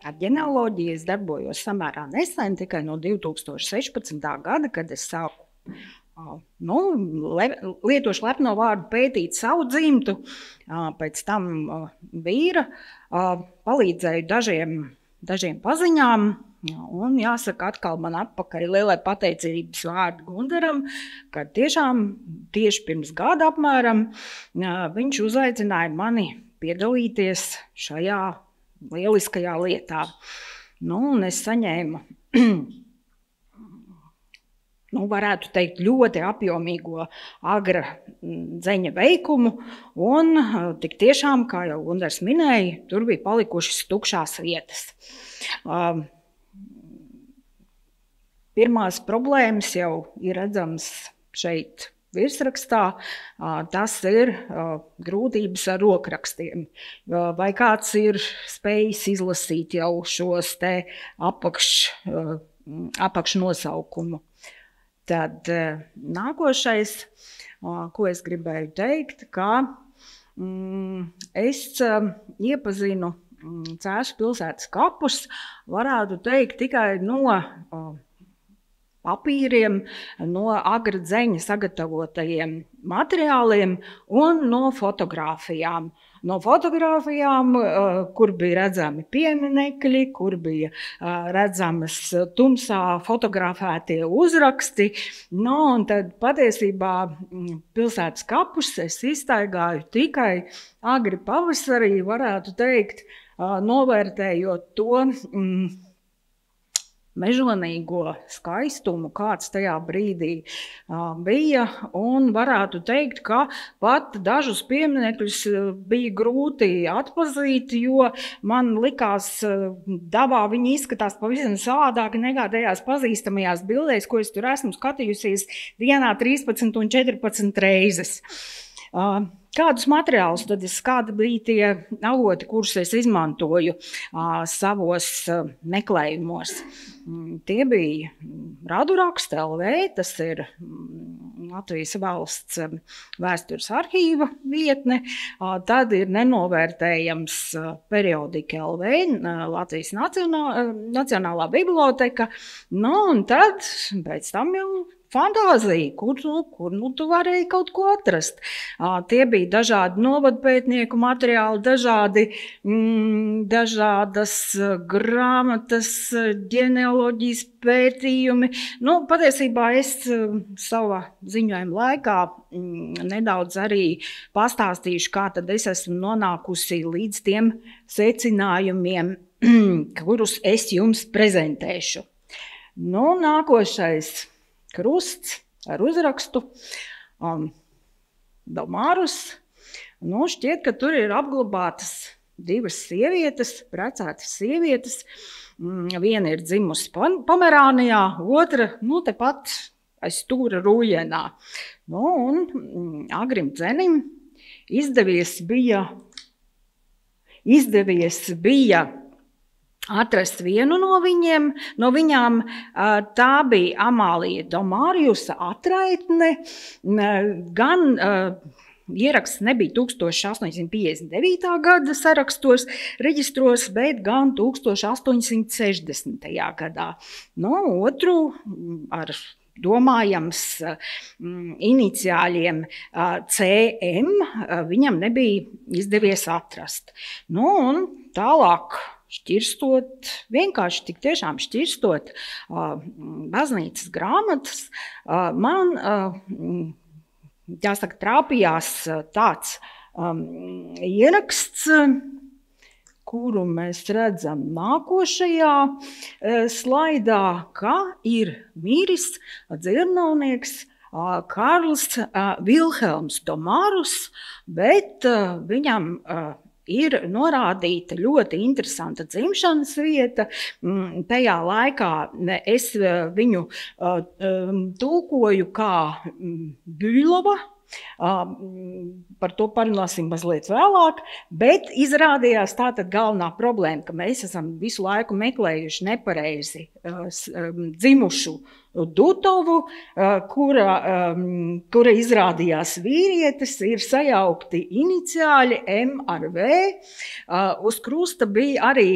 Ar ģenealoģiju es darbojos samērā nesen, tikai no 2016. gada, kad es sāku lietošu lepno vārdu pētīt savu dzimtu, pēc tam vīra, palīdzēju dažiem paziņām, un jāsaka atkal man atpakaļ lielai pateicības vārdu Gundaram, kad tiešām tieši pirms gada apmēram viņš uzaicināja mani piedalīties šajā lieliskajā lietā. Un es saņēmu, varētu teikt, ļoti apjomīgo agra dzeņa veikumu, un tik tiešām, kā jau Gundars minēja, tur bija palikušas tukšās vietas. Pirmās problēmas jau ir redzams šeit virsrakstā, tas ir grūtības ar rokrakstiem. Vai kāds ir spējis izlasīt jau šos te apakšnosaukumu. Tad nākošais, ko es gribēju teikt, ka es iepazinu Cēsu pilsētas kapus, varētu teikt tikai no papīriem, no agra dzeņa sagatavotajiem materiāliem un no fotogrāfijām. No fotogrāfijām, kur bija redzami pieminekļi, kur bija redzamas tumsā fotografētie uzraksti. Un tad patiesībā pilsētas kapus es izstaigāju tikai agri pavasarī, varētu teikt, novērtējot to mežonīgo skaistumu, kāds tajā brīdī bija, un varētu teikt, ka pat dažus pieminekļus bija grūti atpazīt, jo man likās dabā viņi izskatās pavisam savādāk nekā tajās pazīstamajās bildēs, ko es tur esmu skatījusies dienā 13 un 14 reizes. Kādus materiālus tad kādi bija tie avoti, kurus es izmantoju savos meklējumos? Tie bija Raduraksta LV, tas ir Latvijas valsts vēstures arhīva vietne, tad ir nenovērtējams periodika LV, Latvijas Nacionālā biblioteka, un tad pēc tam jau fantāzija, kur tu varēji kaut ko atrast. Tie bija dažādi novadpētnieku materiāli, dažādas grāmatas, ģenealoģijas pētījumi. Patiesībā es savā ziņojuma laikā nedaudz arī pastāstīšu, kā tad es esmu nonākusi līdz tiem secinājumiem, kurus es jums prezentēšu. Nākošais krusts ar uzrakstu Domārus. Šķiet, ka tur ir apglabātas divas sievietes, precētas sievietes. Viena ir dzimusi Pomerānijā, otra tepat aiz stūra Rūjienā. Un Agrim Dzenim izdevies bija atrast vienu no viņām, tā bija Amālija Domāriusa atraitne, gan ieraksts nebija 1859. gada sarakstos, reģistros, bet gan 1860. gadā. Otru ar domājams iniciāļiem CM viņam nebija izdevies atrast. Un tālāk šķirstot, vienkārši tik tiešām šķirstot baznīcas grāmatas, man, jāsaka, trāpījās tāds ieraksts, kuru mēs redzam nākošajā slaidā, ka ir miris dzirnavnieks Karls Vilhelms Domārus, bet viņam ir norādīta ļoti interesanta dzimšanas vieta. Tajā laikā es viņu tulkoju kā Bülova. Par to parunāsim mazliet vēlāk, bet izrādījās tātad galvenā problēma, ka mēs esam visu laiku meklējuši nepareizi dzimušu Dutovu, kura izrādījās vīrietis, ir sajaukti iniciāļi M ar V. Uz krusta bija arī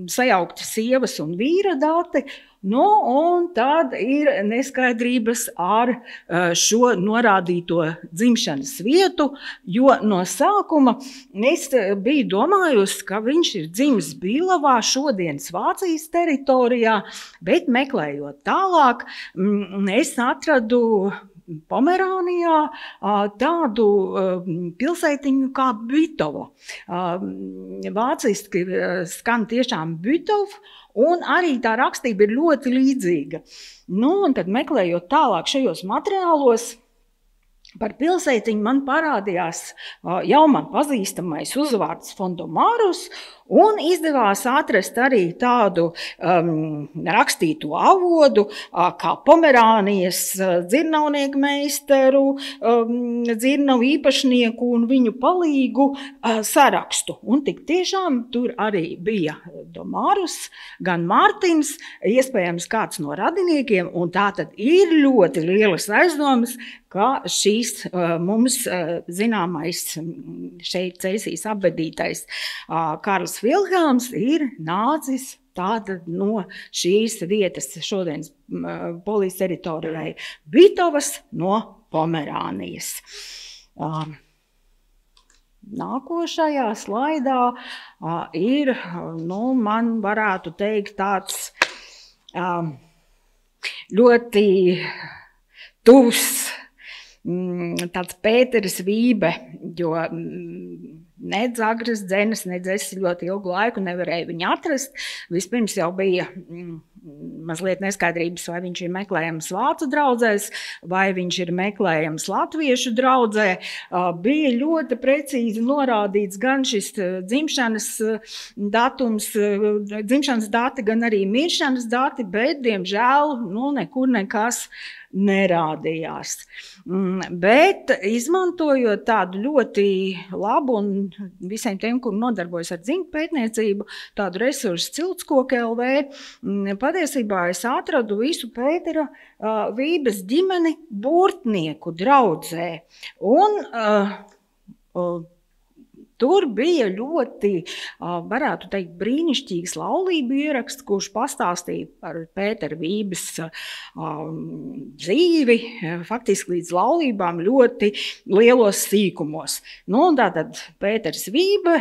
sajaukti sievas un vīra dati. Un tad ir neskaidrības ar šo norādīto dzimšanas vietu, jo no sākuma es biju domājusi, ka viņš ir dzimis Bilavā, šodienas Vācijas teritorijā, bet meklējot tālāk, es atradu Pomerānijā tādu pilsētiņu kā Bütova. Vāciski skan tiešām Bütov, un arī tā rakstība ir ļoti līdzīga. Un tad meklējot tālāk šajos materiālos, par pilsētiņu man parādījās jau man pazīstamais uzvārds Fondomārus, un izdevās atrast arī tādu rakstīto avodu, kā Pomerānijas dzirnavnieku meistaru, dzirnavu īpašnieku un viņu palīgu sarakstu. Un tik tiešām tur arī bija Domārus, gan Mārtins, iespējams kāds no radiniekiem, un tā tad ir ļoti lielas aizdomas, ka šīs mums zināmais šeit Cēsīs apbedītais Karls Vilhelms ir nācis tātad no šīs vietas šodienas polijas teritorijai Bitovas no Pomerānijas. Nākošajā slaidā ir, man varētu teikt, tāds ļoti tuvs tāds Pēteris Vībe, jo nedz Agras Dzenes, nedz es ļoti ilgu laiku nevarēju viņu atrast. Vispirms jau bija mazliet neskaidrības, vai viņš ir meklējams vācu draudzēs, vai viņš ir meklējams latviešu draudzē. Bija ļoti precīzi norādīts gan šis dzimšanas datums, dzimšanas dati, gan arī miršanas dati, bet, diemžēl, nekur nekas nerādījās. Bet izmantojot tādu ļoti labu un visiem tiem, kur nodarbojas ar dzimtu pētniecību, tādu resursu Ciltskoka LV, patiesībā es atradu visu Pētera Vības ģimeni Burtnieku draudzē. Un tur bija ļoti, varētu teikt, brīnišķīgs laulību ieraksts, kurš pastāstīja par Pētera Vības dzīvi, faktiski līdz laulībām ļoti lielos sīkumos. Un tātad Pēters Vībe,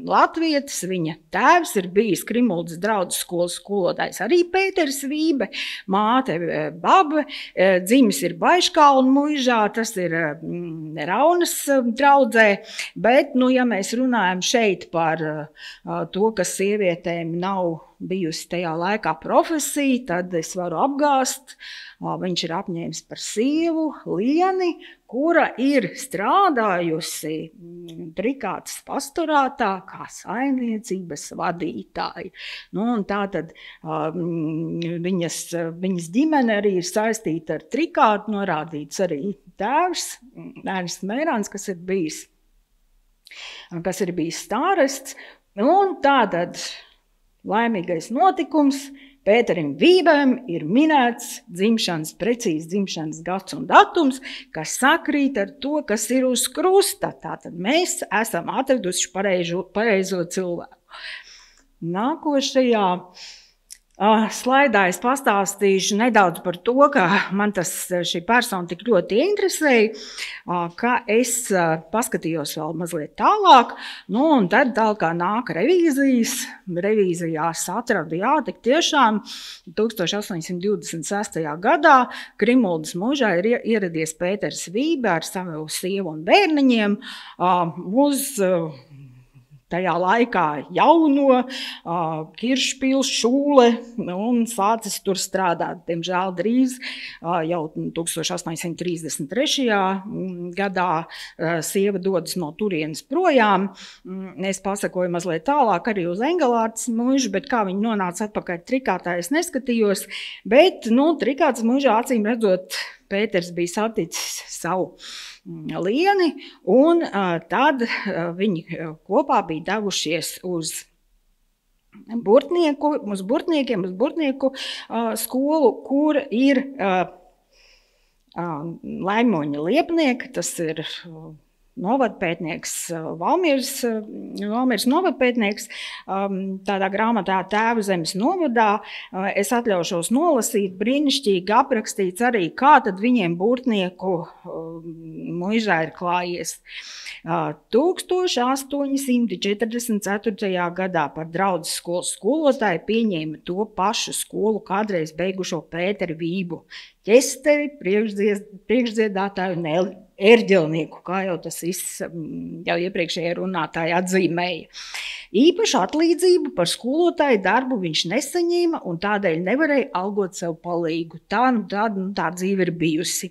latvietis, viņa tēvs ir bijis Krimuldas draudzes skolas skolotājs arī Pēters Vībe, māte Babe, dzimis ir Baiškalnu muižā, tas ir Raunas draudzē, bet, ja mēs runājam šeit par to, ka sievietēm nav bijusi tajā laikā profesija, tad es varu apgāst, viņš ir apņēmis par sievu Lieni, kura ir strādājusi Trikātas pastorātā kā saimniecības vadītāja. Un tātad viņas ģimene arī ir saistīta ar Trikātu, norādīts arī tēvs, Ernsts Mērāns, kas ir bijis stārests. Un tātad laimīgais notikums, Pēterim Vībēm ir minēts precīzi dzimšanas gads un datums, kas sakrīt ar to, kas ir uz krusta. Tātad mēs esam atraduši pareizo cilvēku. Nākošajā slaidā es pastāstīšu nedaudz par to, ka man šī persona tik ļoti interesēja, ka es paskatījos vēl mazliet tālāk, un tad tālāk nāk revīzijas. Revīzijās atradu, tik tiešām 1826. gadā Krimuldas mužā ir ieradies Pēters Vībe ar savu sievu un bērniņiem uz tajā laikā jauno Kiršpils šūle un sācis tur strādāt. Diemžēl drīz, jau 1833. gadā sieva dodas no turienes projām. Es pasakoju mazliet tālāk arī uz Engelārtas mužu, bet kā viņi nonāca atpakaļ Trikātā, es neskatījos. Bet, Trikātas mužā acīm redzot, Pēters bija saticis savu Lieni, un tad viņi kopā bija devušies uz uz burtnieku skolu, kur ir Laimoņa Liepnieka, tas ir novadpētnieks, Valmieras novadpētnieks, tādā grāmatā Tēvu zemes novadā. Es atļaušos nolasīt, brīnišķīgi aprakstīts arī, kā tad viņiem burtnieku muižā ir klājies. 1844. gadā par draudzes skolas skolotāju pieņēma to pašu skolu kādreiz beigušo Pēteri Vību, ķesteri, priekšdziedātāju un ērģelnieku, kā jau tas jau iepriekšējie runātāji atzīmēja. Īpašu atlīdzību par skolotāju darbu viņš nesaņēma un tādēļ nevarēja algot sev palīgu. Tā dzīve ir bijusi.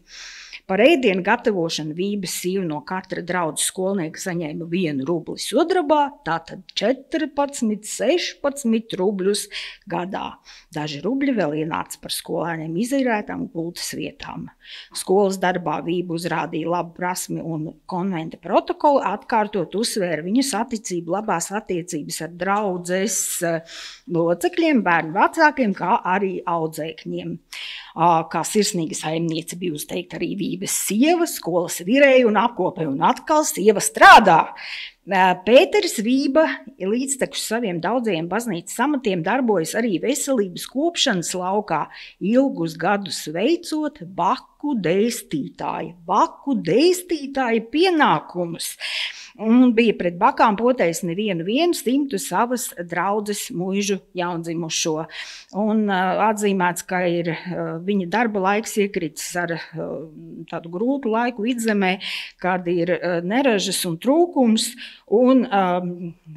Par ēdienu gatavošanu Vības sieva no katra draudzes skolnieka saņēma 1 rubli sudrabā, tātad 14–16 rubļus gadā. Daži rubļi vēl ienāca par skolēniem izīrētām gultas vietām. Skolas darbā Vība uzrādīja labu prasmi un konventa protokolu atkārtot uzsvēra viņu saticību, labās attiecības ar draudzes locekļiem, bērnu vecākiem, kā arī audzēkņiem. Kā sirsnīga saimniece bija uzteikt arī Vības sieva, skolas virēja un apkopē, un atkal sieva strādā. Pēteris Vība līdztekus saviem daudzajiem baznīcas amatiem darbojas arī veselības kopšanas laukā, ilgus gadus veicot baku dēstītāja pienākumus. Un bija pret bakām potējis nevienu 100 savas draudzes muižu jaundzimušo. Un atzīmēts, ka ir viņa darba laiks iekritis ar tādu grūtu laiku vidzemē, kad ir neražas un trūkums, un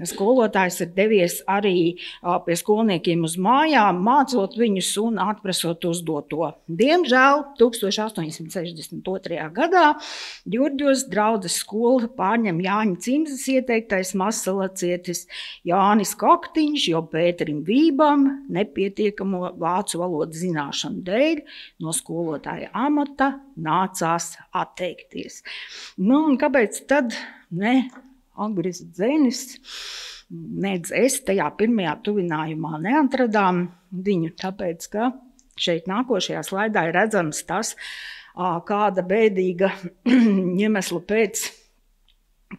skolotājs ir devies arī pie skolniekiem uz mājām, mācot viņus un atprasot uzdoto. Diemžēl 1862. gadā Ģurģos draudzes skolu pārņem Jāņa Cimzes ieteiktais mazsalacietis Jānis Koktiņš, jo Pēterim Vībam nepietiekamo vācu valodas zināšanu dēļ no skolotāja amata nācās atteikties. Un kāpēc tad ne Agris Dzenis, nedz es tajā pirmajā tuvinājumā neatradām viņu, tāpēc, ka šeit nākošajā slaidā ir redzams tas, kāda bēdīga iemesla pēc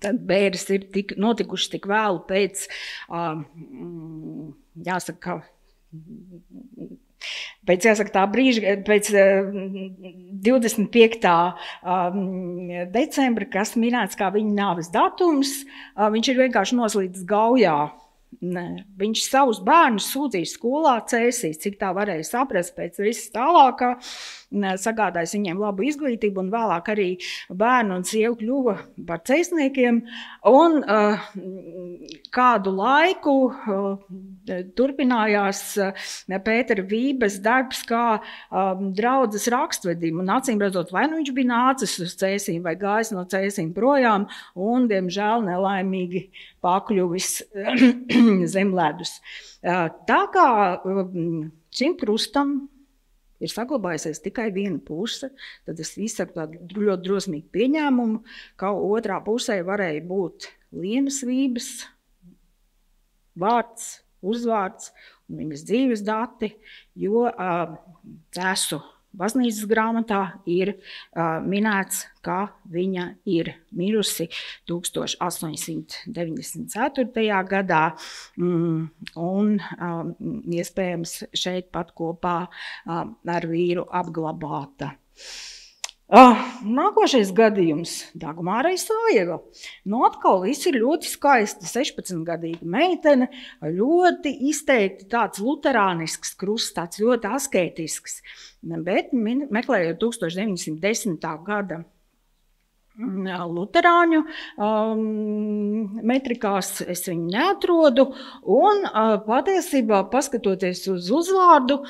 tad bēres ir notikuši tik vēlu pēc, jāsaka, tā brīža, pēc 25. decembra, kas minēts kā viņa nāves datums, viņš ir vienkārši noslīdis Gaujā. Viņš savus bērnus sūdzīs skolā Cēsīs, cik tā varēja saprast pēc visas tālākā, sagādājis viņiem labu izglītību un vēlāk arī bērnu un sievu kļuva par cēsniekiem. Un kādu laiku turpinājās Pētera Vības darbs kā draudzes rakstvedim. Un acīm redzot, vai nu viņš bija nācis uz Cēsīm vai gājis no Cēsīm projām un, diemžēl, nelaimīgi pakļuvis zem ledus. Tā kā šim krustam ir saglabājusies tikai viena puse, tad es izsaku tādu ļoti drosmīgu pieņēmumu, ka otrā pusē varēja būt Lienas Vības vārds, uzvārds un viņas dzīves dati, jo Cēsu baznīcas grāmatā ir minēts, ka viņa ir mirusi 1894. gadā un iespējams šeit pat kopā ar vīru apglabāta. Nākošais gadījums Dagmārai Sājeva. Atkal viss ir ļoti skaisti, 16-gadīga meitene, ļoti izteikti tāds luterānisks krusts, tāds ļoti askētisks, bet meklējot 1910. gada luterāņu metrikās es viņu neatrodu, un patiesībā, paskatoties uz uzvārdu,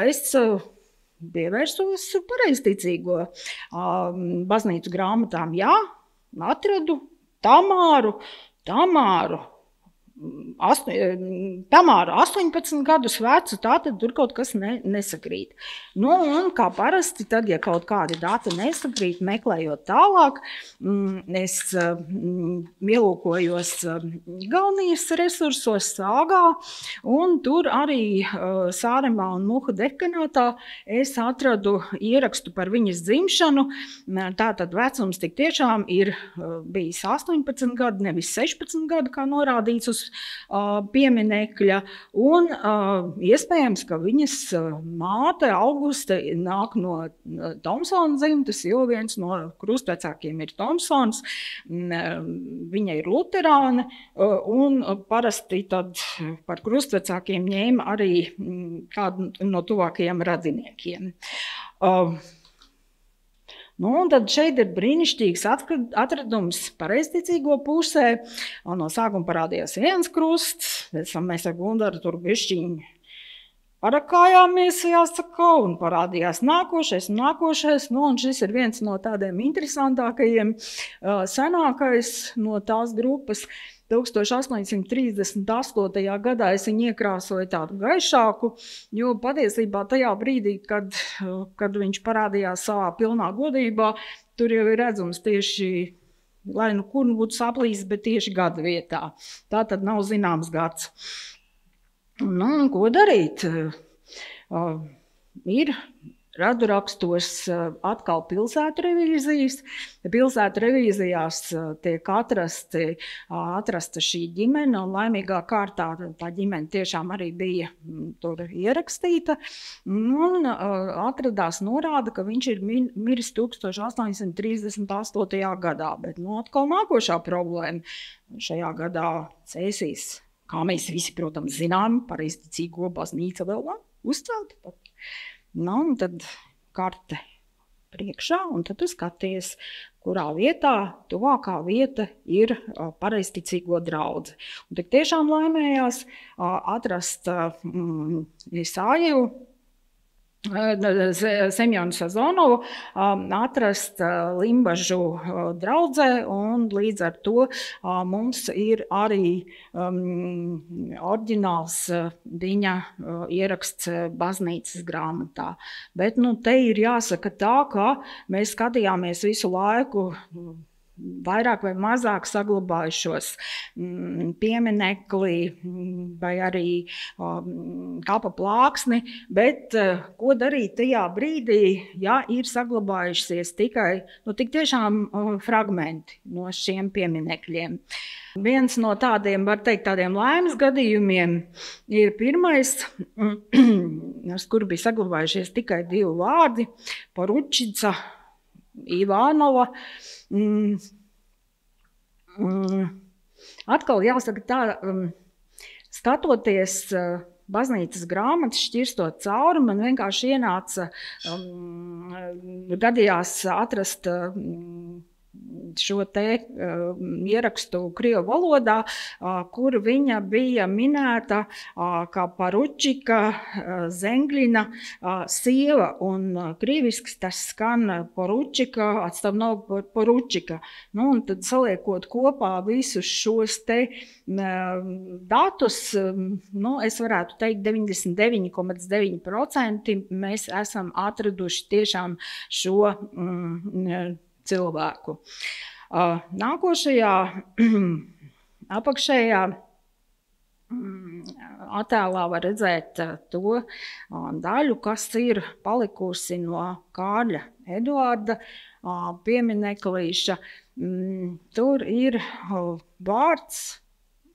es pievērsos pareizticīgo baznīcu grāmatām. Jā, atradu Tamāru Tamāra 18 gadus vecu, tātad tur kaut kas nesakrīt. Nu, un kā parasti, tad, ja kaut kādi dati nesakrīt, meklējot tālāk, es ielūkojos Igaunijas resursos Sāgā, un tur arī Sāremā un Muha dekanātā es atradu ierakstu par viņas dzimšanu. Tātad vecums tik tiešām ir bijis 18 gadi, nevis 16 gadi, kā norādīts uz pieminekļa, un iespējams, ka viņas māte Auguste nāk no Tomsona dzimtes, jo viens no krustvecākiem ir Tomsons, viņa ir luterāne, un parasti tad par krustvecākiem ņēma arī kādu no tuvākajiem radiniekiem. Nu, un tad šeit ir brīnišķīgs atradums pareizticīgo pusē. No sākuma parādījās viens krusts, mēs ar Gundaru tur bišķiņi parakājāmies, jāsaka, un parādījās nākošais. Nu, un šis ir viens no tādiem interesantākajiem, senākais no tās grupas. 1838. gadā es viņu iekrāsoju tādu gaišāku, jo patiesībā tajā brīdī, kad viņš parādījās savā pilnā godībā, tur jau ir redzams tieši, lai nu kur būtu saplīs, bet tieši gada vietā. Tā tad nav zināms gads. Nu, un ko darīt? Ir radurakstos atkal pilsētu revīzijas. Pilsētu revīzijās tiek atrasta šī ģimene, un laimīgā kārtā tā ģimene tiešām arī bija tur ierakstīta. Un atradās norāda, ka viņš ir miris 1838. gadā, bet atkal nākošā problēma. Šajā gadā Cēsīs, kā mēs visi, protams, zinām, pareizticīgo baznīca vēl nav uzcelta. Nu, un tad karte priekšā, un tad tu skaties, kurā vietā, tuvākā vieta ir pareizticīgo draudze. Un tik tiešām laimējās atrast Isāju, Semjonu Sazonovu, atrast Limbažu draudzē, un līdz ar to mums ir arī oriģināls viņa ieraksts baznīcas grāmatā. Bet te ir jāsaka tā, ka mēs skatījāmies visu laiku vairāk vai mazāk saglabājušos pieminekli vai arī kapa plāksni, bet ko darīt tajā brīdī, ja ir saglabājušies tik tiešām fragmenti no šiem pieminekļiem. Viens no tādiem, var teikt, tādiem laimes gadījumiem ir pirmais, ar kuru bija saglabājušies tikai 2 vārdi – Poručica Ivānova. Atkal jāsaka tā, skatoties baznīcas grāmatas, šķirstot cauri, man vienkārši ienāca, gadījās atrast šo te ierakstu krievu valodā, kur viņa bija minēta kā Poručika Zenglina sieva, un krieviski tas skan Poručika, atstavnov Poručika. Nu, un tad saliekot kopā visus šos te datus, es varētu teikt 99,9% mēs esam atraduši tiešām šo cilvēku. Nākošajā apakšējā attēlā var redzēt to daļu, kas ir palikusi no Kārļa Eduarda piemineklīša. Tur ir vārds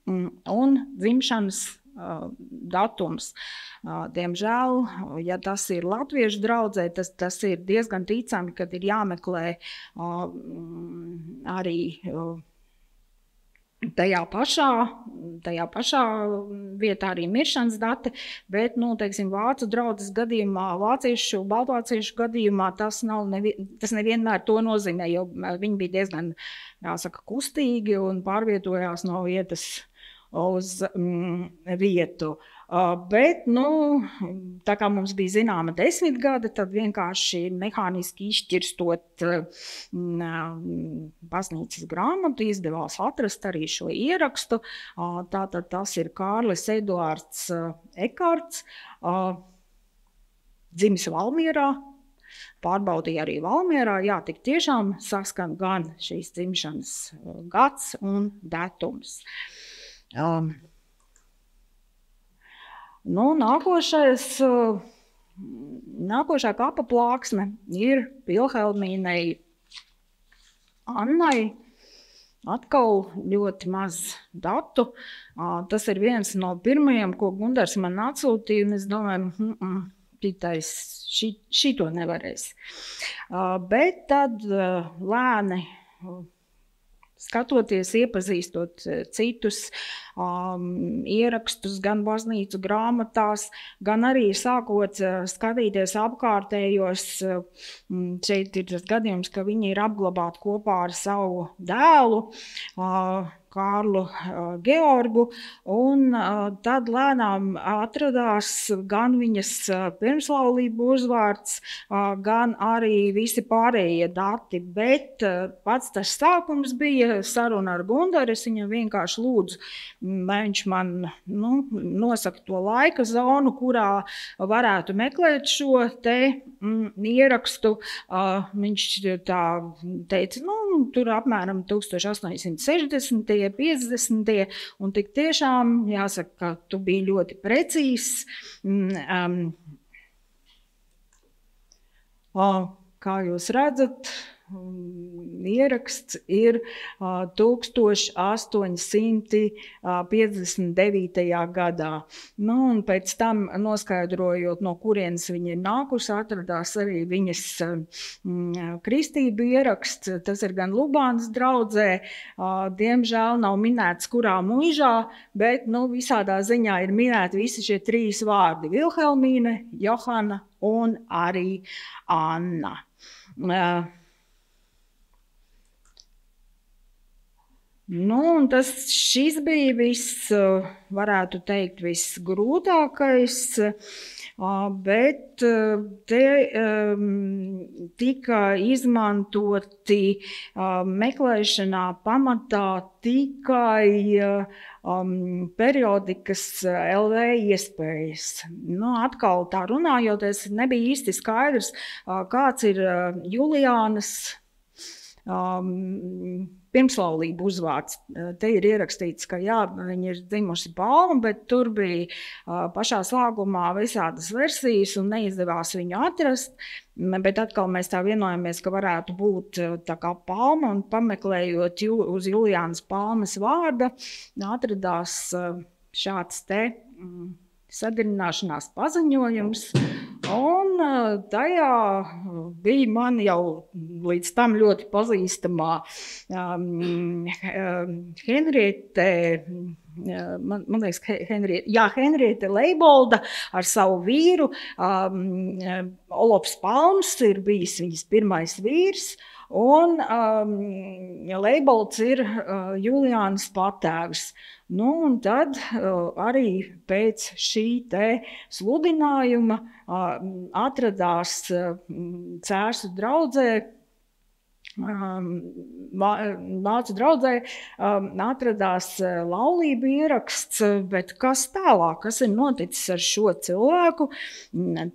un dzimšanas datums. Diemžēl, ja tas ir latviešu draudzē, tas ir diezgan ticami, kad ir jāmeklē arī tajā pašā vietā arī miršanas dati, bet, teiksim, vācu draudzes gadījumā, vāciešu, baltvāciešu gadījumā tas nevienmēr to nozīmē, jo viņi bija diezgan, jāsaka, kustīgi un pārvietojās no vietas uz vietu. Bet, tā kā mums bija zināma 10 gadi, tad vienkārši mehāniski izšķirstot baznīcas grāmatu, izdevās atrast arī šo ierakstu. Tātad tas ir Kārlis Eduards Ekarts, dzimis Valmierā, pārbaudīja arī Valmierā. Jā, tik tiešām saskan gan šīs dzimšanas gads un datums. Nākošā kapa plāksne ir Vilhelmīnei Annai. Atkal ļoti maz datu. Tas ir viens no pirmajiem, ko Gundars man atsūtīja, un es domāju, šito nevarēs. Bet tad lēni skatoties, iepazīstot citus ierakstus gan baznīcu grāmatās, gan arī sākot skatīties apkārtējos. Šeit ir tas gadījums, ka viņi ir apglabāti kopā ar savu dēlu, Kārlu Georgu, un tad lēnām atradās gan viņas pirmslaulību uzvārds, gan arī visi pārējie dati, bet pats tas sākums bija saruna ar Gundaru. Es viņam vienkārši lūdzu, lai viņš man nosaka to laika zonu, kurā varētu meklēt šo te ierakstu. Viņš tā teica, tur apmēram 1860. 50. un tik tiešām jāsaka, ka tu biji ļoti precīzs. Kā jūs redzat, ieraksts ir 1859. gadā. Un pēc tam, noskaidrojot, no kurienes viņa ir nākusi, atradās arī viņas kristību ieraksts. Tas ir gan Lubānas draudzē, diemžēl nav minēts, kurā muižā, bet visādā ziņā ir minēti visi šie 3 vārdi - Vilhelmīne, Johana un arī Anna. Šis bija varētu teikt, visgrūtākais, bet te tika izmantoti meklēšanā pamatā tikai periodikas LV iespējas. Atkal tā runājoties, nebija īsti skaidrs, kāds ir Juliānas pirmslaulību uzvārds. Te ir ierakstīts, ka jā, viņi ir dzimuši Palma, bet tur bija pašā sākumā visādas versijas un neizdevās viņu atrast. Bet atkal mēs tā vienojamies, ka varētu būt tā kā Palma, un pameklējot uz Juliānas Palmas vārda, atradās šāds te sadarināšanās paziņojums. Un tajā bija man jau līdz tam ļoti pazīstamā Henriete, man liekas, Henriete Leibolda ar savu vīru. Olofs Palms ir bijis viņas pirmais vīrs, un Leibolds ir Juliānas patēvs. Un tad arī pēc šī te sludinājuma atradās Cērsu draudzē, Vācu draudzē, atradās laulību ieraksts, bet kas tālāk, kas ir noticis ar šo cilvēku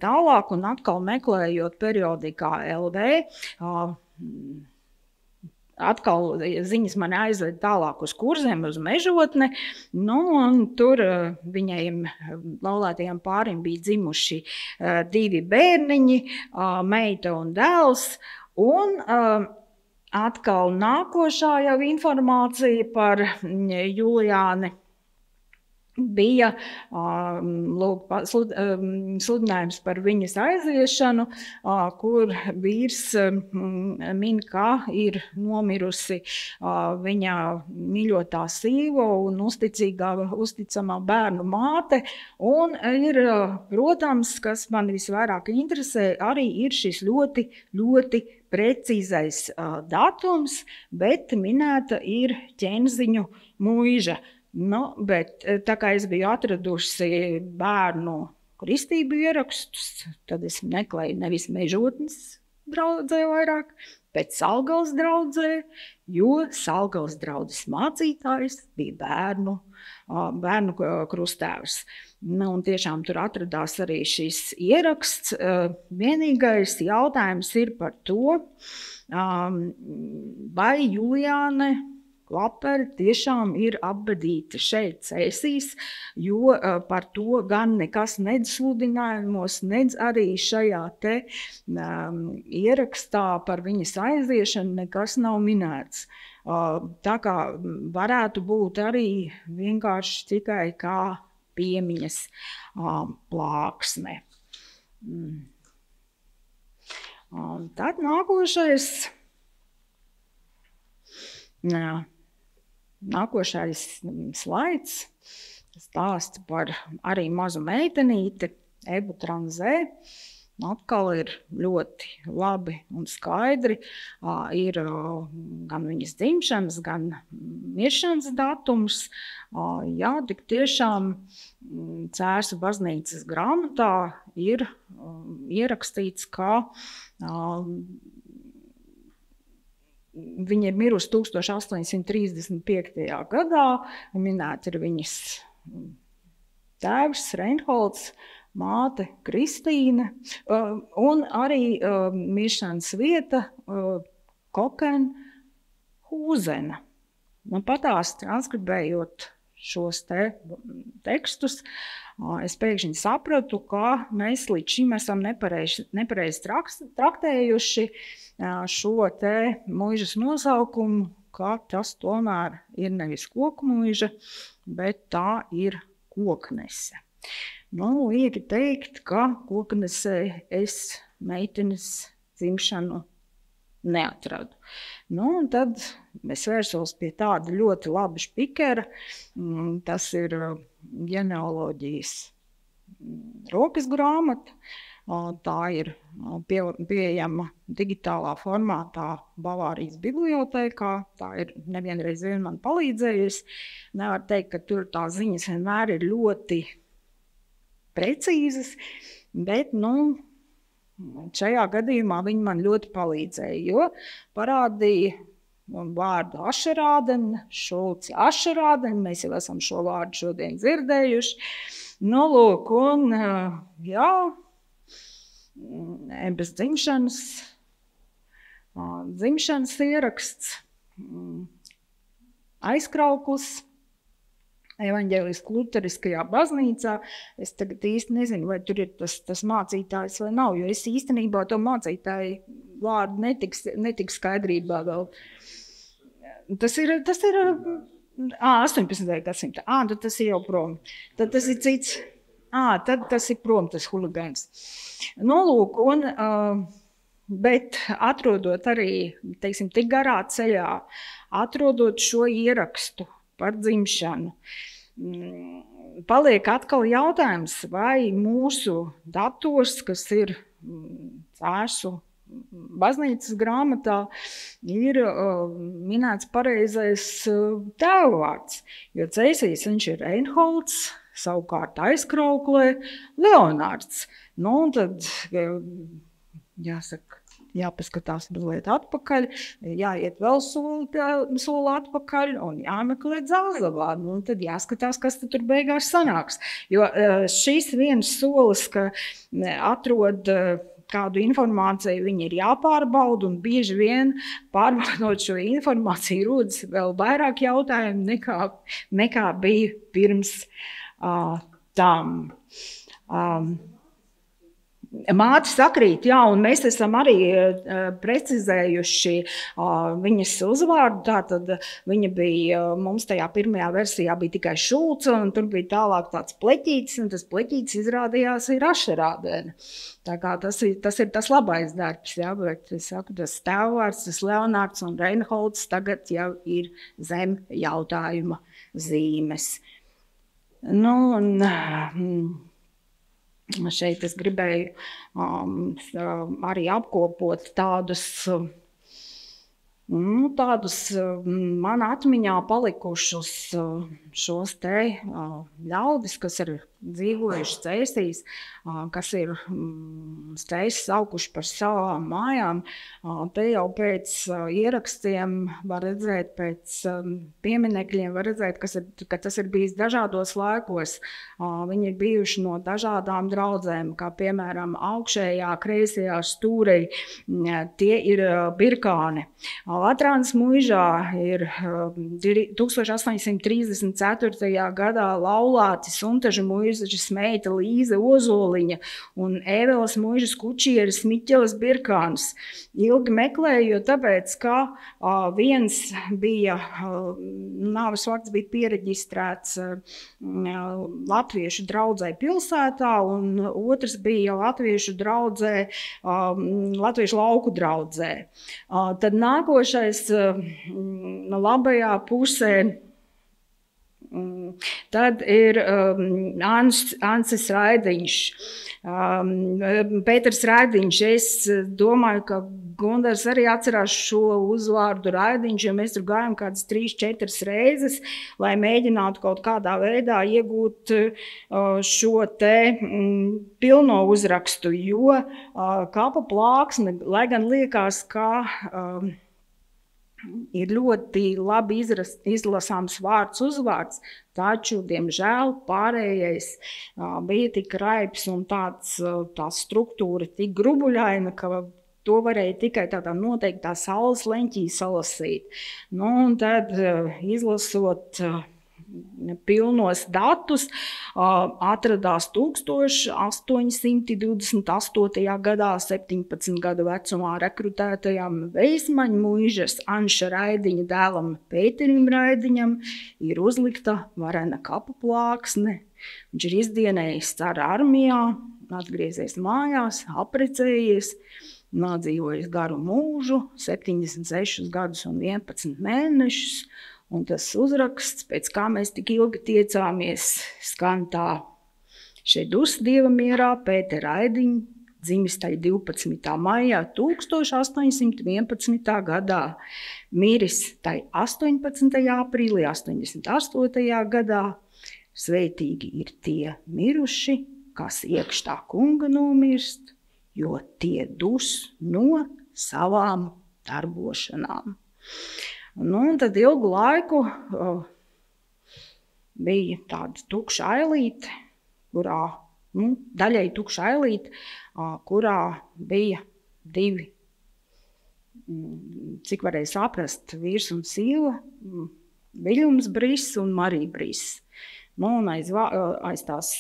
tālāk, un atkal meklējot periodikā LV, atkal ziņas mani aizved tālāk uz Kurzem, uz Mežotni, un tur viņiem laulātajiem pārim bija dzimuši 2 bērniņi, meita un dēls, un atkal nākošā jau informācija par Juliāni bija sludinājums par viņas aiziešanu, kur vīrs min, ka ir nomirusi viņa mīļotā sīva un uzticamā bērnu māte. Un ir, protams, kas man visvairāk interesē, arī ir šis ļoti, ļoti precīzais datums, bet minēta ir Ķenziņu muiža. Nu, bet tā kā es biju atradusi bērnu kristību ierakstus, tad es meklēju nevis Mežotnes draudzē vairāk, bet Salgavas draudzē, jo Salgavas draudzes mācītājs bija bērnu krusttēvs. Nu, un tiešām tur atradās arī šis ieraksts. Vienīgais jautājums ir par to, vai Juliāne Klapere tiešām ir apbedīta šeit Cēsīs, jo par to gan nekas nedz sludinājumos, nedz arī šajā te ierakstā par viņas aiziešanu nekas nav minēts. Tā kā varētu būt arī vienkārši tikai kā piemiņas plāksne. Tad nākošais slaids stāsta par arī mazu meitenīti, Ebu Tranzē. Atkal ir ļoti labi un skaidri. Ir gan viņas dzimšanas, gan miršanas datums. Jā, tik tiešām Cērsu baznīcas grāmatā ir ierakstīts, ka viņa ir mirusi 1835. gadā. Minēta ir viņas tēvs Reinholds, māte Kristīne un arī miršanas vieta Kokenhūzena. Patās transkribējot šos tekstus, es pēkšņi sapratu, ka mēs līdz šim esam nepareizi traktējuši šo te muižas nosaukumu, ka tas tomēr ir nevis koku muiža, bet tā ir koknese. Nu, lieki teikt, ka koknesē es meitenes dzimšanu neatradu. Nu, un tad es vērsos pie tāda ļoti laba špikera. Tas ir ģenealoģijas rokas grāmata. Tā ir pieejama digitālā formātā Bavārijas bibliotēkā. Tā ir nevienreiz vien man palīdzējusi. Nevar teikt, ka tur tā ziņas vienmēr ir ļoti precīzas, bet, šajā gadījumā viņi man ļoti palīdzēja, jo parādīja vārdu Ašerādene, Šulci Ašerādene, mēs jau esam šo vārdu šodien dzirdējuši. Nu, lūk, un, jā, Ebes dzimšanas ieraksts, aizkrauklis, evaņģēliski luteriskajā baznīcā. Es tagad īsti nezinu, vai tur ir tas mācītājs vai nav, jo es īstenībā to mācītāju vārdu netiks skaidrībā vēl. Tas ir 18. gadsimta. Tad tas ir jau prom. Tad tas ir cits. Tad tas ir prom, tas huligāns. Nu, lūk, bet atrodot arī, teiksim, tik garā ceļā, atrodot šo ierakstu par dzimšanu, paliek atkal jautājums, vai mūsu datos, kas ir Cērsu baznīcas grāmatā, ir minēts pareizais tēvvārds, jo Cēsīs viņš ir Reinholds, savukārt aizkrauklē Leonārds. Nu, un tad jāsaka, jāpaskatās mazliet atpakaļ, jāiet vēl soli atpakaļ un jāmeklē Dzelzavā. Nu, tad jāskatās, kas tur beigās sanāks. Jo šis viens solis, ka atrod kādu informāciju, viņi ir jāpārbauda, un bieži vien pārbaudot šo informāciju rodas vēl vairāk jautājumu nekā bija pirms tam. Māte sakrīt, jā, un mēs esam arī precizējuši viņas uzvārdu. Tātad viņa bija, mums tajā pirmajā versijā bija tikai Šulce, un tur bija tālāk tāds pleķītis, un tas pleķītis izrādījās ir Ašerādene. Tā kā tas ir tas labais darbs, jā, bet es saku, tas tēvvārds, tas Leonārds un Reinholds tagad jau ir zem jautājuma zīmes. Nu, un šeit es gribēju arī apkopot tādus Tādus man atmiņā palikušus šos te ļaudis, kas ir dzīvojuši Cēsīs, kas ir Cēsis auguši par savām mājām. Te jau pēc ierakstiem var redzēt, pēc pieminekļiem var redzēt, ka tas ir bijis dažādos laikos. Viņi ir bijuši no dažādām draudzēm, kā piemēram augšējā, kreisajā stūrī, tie ir birkāni. Latrānas muižā ir 1834. gadā laulāti Suntaža muižas meita Līze Ozoliņa un Ēveles muižas kučieris Miķelis Birkāns. Ilgi meklēju, tāpēc, ka viens bija, nāves fakts bija piereģistrēts latviešu draudzē pilsētā, un otrs bija latviešu draudzē, latviešu lauku draudzē. Tad nākošais labajā pusē, tad ir Ansis Raidiņš, Pēters Raidiņš. Es domāju, ka Gundars arī atcerās šo uzvārdu Raidiņš, jo mēs tur gājām kādas 3-4 reizes, lai mēģinātu kaut kādā veidā iegūt šo te pilno uzrakstu, jo kapa plāksne, lai gan liekas, ka ir ļoti labi izlasāms vārds uzvārds, taču, diemžēl, pārējais bija tik raibs un tā struktūra tik grubuļaina, ka to varēja tikai tādā noteiktā saules leņķī salasīt. Un tad, izlasot pilnos datus, atradās 1828. gadā 17 gadu vecumā rekrutētajam Veismaņu muižas Anša Raidiņa dēlam Pēterim Raidiņam ir uzlikta varena kapa plāksne. Viņš ir izdienējis cara armijā, atgriezies mājās, apprecējies, nodzīvojis garu mūžu, 76 gadus un 11 mēnešus. Un tas uzraksts, pēc kā mēs tik ilgi tiecāmies, skan tā: šeit Dieva mierā Pētera Raidiņa, dzimis tai 12. maijā 1811. gadā, miris tai 18. aprīlī 88. gadā. Sveitīgi ir tie miruši, kas iekš tā kunga nomirst, jo tie dus no savām darbošanām. Un tad ilgu laiku bija tāda tukša ailīte, daļai tukša ailīte, kurā bija 2, cik varēja saprast, vīrs un sieva, Viļums Briss un Marija Briss. Un aiz tās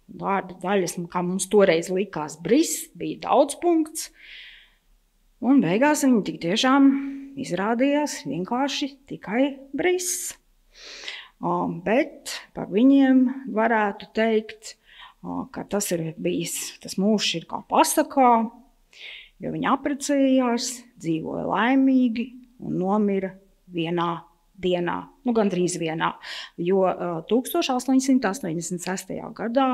vārda daļas, kā mums toreiz likās, Briss, bija daudz punkts, un beigās viņi tik tiešām izrādījās vienkārši tikai Briss. Bet par viņiem varētu teikt, ka tas mūžs ir kā pasakā, jo viņi apprecējās, dzīvoja laimīgi un nomira vienā dienā, gandrīz vienā, jo 1886. gadā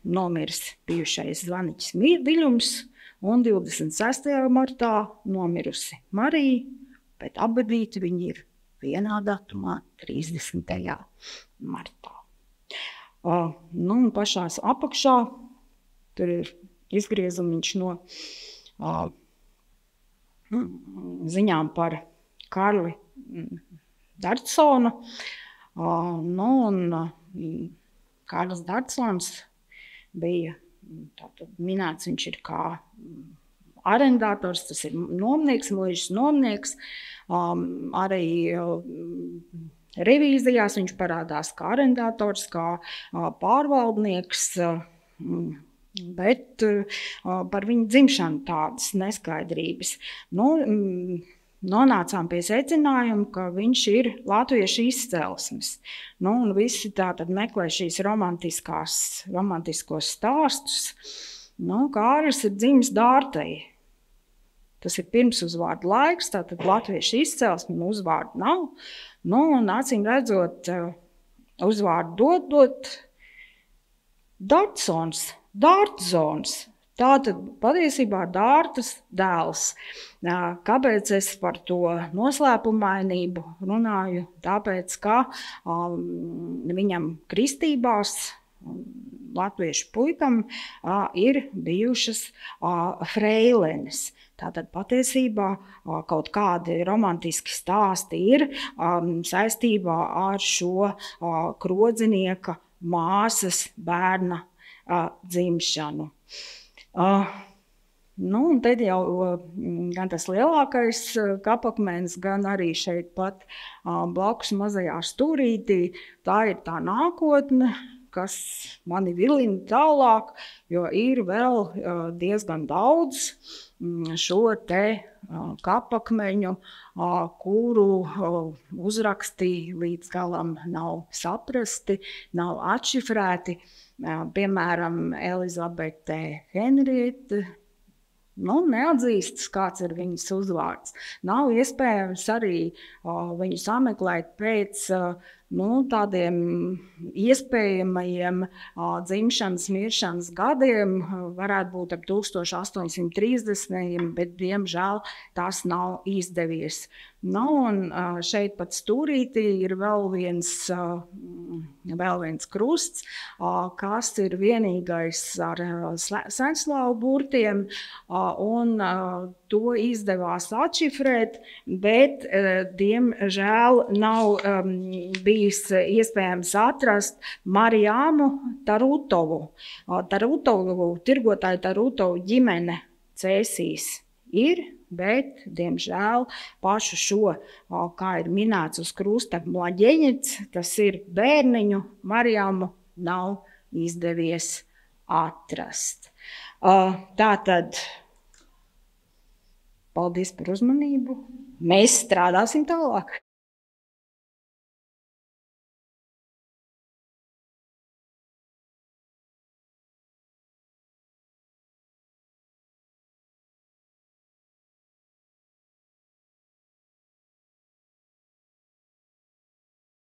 nomirs bijušais zvaniķis Viļums, un 26. martā nomirusi Marija, bet abadīti viņi ir vienā datumā, 30. martā. Un pašās apakšā tur ir izgriezumiņš no ziņām par Karli Dartsonu. Kārlis Dartsons bija minēts, viņš ir kā arendātors, tas ir nomnieks, muižas nomnieks. Arī revīzijās viņš parādās kā arendātors, kā pārvaldnieks, bet par viņu dzimšanu tādas neskaidrības. Nonācām pie secinājuma, ka viņš ir latviešu izcelsmes. Un visi tātad meklē šīs romantiskos stāstus. Kārlis ir dzimis Dārtei. Tas ir pirmsuzvārdu laiks, tātad latviešu izcelsme, uzvārdu nav. Un acīm redzot, uzvārdu dot Dartsons, Tātad patiesībā Dārtas dēls. Kāpēc es par to noslēpumainību runāju? Tāpēc, ka viņam kristībās latviešu puikam ir bijušas freilenes. Tātad patiesībā kaut kādi romantiski stāsti ir saistībā ar šo krodzinieka māsas bērna dzimšanu. Un tad jau gan tas lielākais kapakmens, gan arī šeit pat blakus mazajā stūrītī, tā ir tā nākotne, kas mani vilina tālāk, jo ir vēl diezgan daudz šo te kapakmeņu, kuru uzraksti līdz galam nav saprasti, nav atšifrēti. Piemēram, Elizabete Henriete neatzīstas, kāds ir viņas uzvārds. Nav iespējams arī viņu sameklēt pēc tādiem iespējamajiem dzimšanas, miršanas gadiem, varētu būt ap 1830, bet diemžēl tas nav izdevies. Un šeit pat stūrītī ir vēl viens krusts, kas ir vienīgais ar senslāvu burtiem, un to izdevās atšifrēt, bet diemžēl nav bijis iespējams atrast Mariāmu Tarutovu. Tirgotāju Tarutovu ģimene Cēsīs ir, bet, diemžēl, pašu šo, kā ir minēts uz krusta, mlaģeņets, tas ir bērniņu, Mariamu nav izdevies atrast. Tātad, paldies par uzmanību. Mēs strādāsim tālāk.